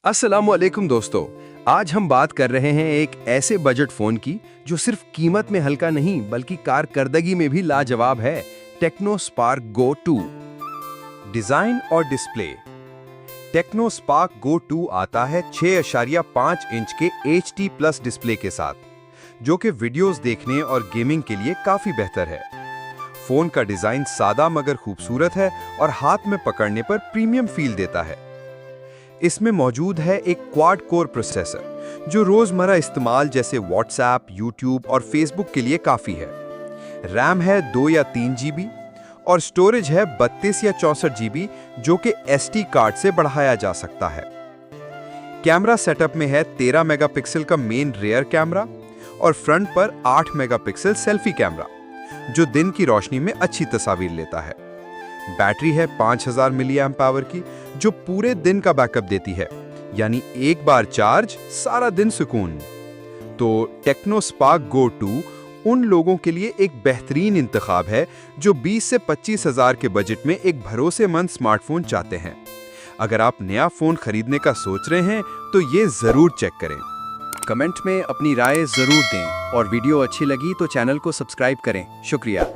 अस्सलामुअलैकुम दोस्तों। आज हम बात कर रहे हैं एक ऐसे बजट फोन की जो सिर्फ कीमत में हल्का नहीं बल्कि कारकर्दगी में भी लाजवाब है। Tecno Spark Go 2। डिजाइन और डिस्प्ले। टेक्नो स्पार्क गो 2 आता है 6.5 इंच के HD प्लस डिस्प्ले के साथ, जो कि वीडियोस देखने और गेमिंग के लिए काफी बेहतर है। फोन का डिजाइन सादा मगर खूबसूरत है और हाथ में पकड़ने पर प्रीमियम फील देता है। इसमें मौजूद है एक क्वाड कोर प्रोसेसर जो रोजमर्रा इस्तेमाल जैसे व्हाट्सएप, यूट्यूब और फेसबुक के लिए काफी है। रैम है 2 या 3 GB और स्टोरेज है 32 या 64 GB, जो कि SD कार्ड से बढ़ाया जा सकता है। कैमरा सेटअप में है 13 मेगापिक्सल का मेन रियर कैमरा और फ्रंट पर 8 मेगापिक्सल सेल्फी कैमरा, जो दिन की रोशनी में अच्छी तस्वीर लेता है। बैटरी है 5000 मिली एम्प पावर की, जो पूरे दिन का बैकअप देती है, यानी एक बार चार्ज सारा दिन सुकून। तो टेक्नो स्पार्क गो 2 उन लोगों के लिए एक बेहतरीन इंतखाब है जो 20 से 25 हजार के बजट में एक भरोसेमंद स्मार्टफोन चाहते हैं। अगर आप नया फोन खरीदने का सोच रहे हैं तो ये जरूर चेक करें। कमेंट में अपनी राय जरूर दें और वीडियो अच्छी लगी तो चैनल को सब्सक्राइब करें। शुक्रिया।